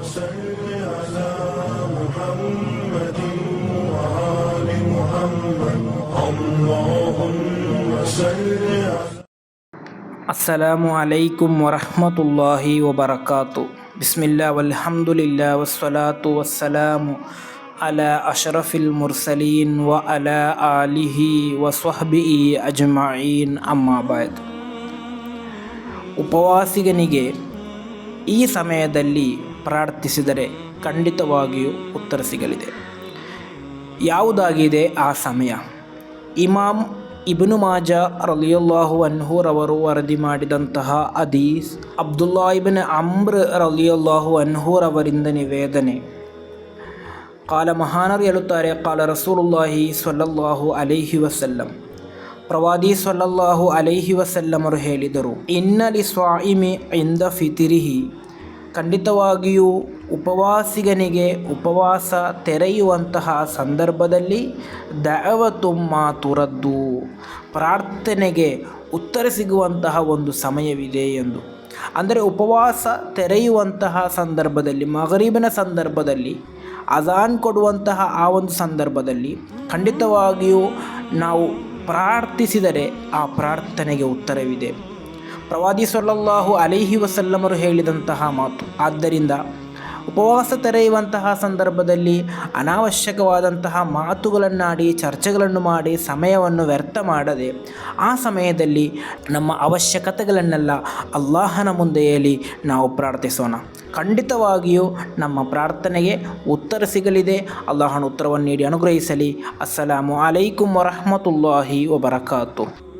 صل على محمد وآل محمد اللهم صل على ಅಸ್ಸಲಾಮು ಅಲೈಕುಂ ವರಹ್ಮತುಲ್ಲಾಹಿ ವಬರಕಾತು. ಬಿಸ್ಮಿಲ್ಲಾ ವಲ್ಹಮ್ದುಲಿಲ್ಲಾ ವಸ್ಸಲಾತು ವಸ್ಸಲಾಮು ಅಲಾ ಅಶ್ರಫಿಲ್ ಮುರ್ಸಲೀನ್ ವ ಅಲಾ ಆಲಿಹಿ ವಸ್ವಹ್ಬಿಹಿ ಅಜ್ಮഈನ್. ಅಮ್ಮಾ ಬಾದ್. ಉಪವಾಸಿಗನಿಗೆ ಈ ಸಮಯದಲ್ಲಿ ಪ್ರಾರ್ಥಿಸಿದರೆ ಖಂಡಿತವಾಗಿಯೂ ಉತ್ತರ ಸಿಗಲಿದೆ. ಯಾವುದಾಗಿದೆ ಆ ಸಮಯ? ಇಮಾಮ್ ಇಬ್ನು ಮಾಜಾ ರಲಿಯಲ್ಲಾಹು ಅನ್ಹು ರವರು ವರದಿ ಮಾಡಿದಂತಹ ಹದೀಸ್, ಅಬ್ದುಲ್ಲಾ ಇಬ್ನ್ ಅಮ್ರ್ ರಲಿಯಲ್ಲಾಹು ಅನ್ಹು ರವರಿಂದ ನಿವೇದನೆ. ಕಾಲ ಮಹಾನರು ಹೇಳುತ್ತಾರೆ, ಕಾಲ ರಸೂಲುಲ್ಲಾಹಿ ಸ್ವಲ್ಲಲ್ಲಾಹು ಅಲೈಹಿ ವಸಲ್ಲಂ, ಪ್ರವಾದಿ ಸ್ವಲ್ಲಲ್ಲಾಹು ಅಲೈಹಿ ವಸಲ್ಲಮರು ಹೇಳಿದರು, ಇನ್ನಲಿ ಸ್ವಾಯಿಮಿ ಇಂದ ಫಿತಿರಿಹಿ, ಖಂಡಿತವಾಗಿಯೂ ಉಪವಾಸಿಗನಿಗೆ ಉಪವಾಸ ತೆರೆಯುವಂತಹ ಸಂದರ್ಭದಲ್ಲಿ ದಅವತುಮ್ಮ ತುರದ್ದು, ಪ್ರಾರ್ಥನೆಗೆ ಉತ್ತರ ಸಿಗುವಂತಹ ಒಂದು ಸಮಯವಿದೆ ಎಂದು. ಅಂದರೆ ಉಪವಾಸ ತೆರೆಯುವಂತಹ ಸಂದರ್ಭದಲ್ಲಿ, ಮಗರಿಬಿನ ಸಂದರ್ಭದಲ್ಲಿ, ಅಜಾನ್ ಕೊಡುವಂತಹ ಆ ಒಂದು ಸಂದರ್ಭದಲ್ಲಿ ಖಂಡಿತವಾಗಿಯೂ ನಾವು ಪ್ರಾರ್ಥಿಸಿದರೆ ಆ ಪ್ರಾರ್ಥನೆಗೆ ಉತ್ತರವಿದೆ. ಪ್ರವಾದಿ ಸ್ವಲ್ಲಲ್ಲಾಹು ಅಲೈಹಿ ವಸಲ್ಲಮರು ಹೇಳಿದಂತಹ ಮಾತು. ಆದ್ದರಿಂದ ಉಪವಾಸ ತೆರೆಯುವಂತಹ ಸಂದರ್ಭದಲ್ಲಿ ಅನಾವಶ್ಯಕವಾದಂತಹ ಮಾತುಗಳನ್ನಾಡಿ, ಚರ್ಚೆಗಳನ್ನು ಮಾಡಿ ಸಮಯವನ್ನು ವ್ಯರ್ಥ ಮಾಡದೆ ಆ ಸಮಯದಲ್ಲಿ ನಮ್ಮ ಅವಶ್ಯಕತೆಗಳನ್ನೆಲ್ಲ ಅಲ್ಲಾಹನ ಮುಂದೆ ಹೇಳಿ ನಾವು ಪ್ರಾರ್ಥಿಸೋಣ. ಖಂಡಿತವಾಗಿಯೂ ನಮ್ಮ ಪ್ರಾರ್ಥನೆಗೆ ಉತ್ತರ ಸಿಗಲಿದೆ. ಅಲ್ಲಾಹನ ಉತ್ತರವನ್ನು ನೀಡಿ ಅನುಗ್ರಹಿಸಲಿ. ಅಸ್ಸಲಾಮು ಅಲೈಕುಂ ವರಹ್ಮತುಲ್ಲಾಹಿ ವಬರಕಾತು.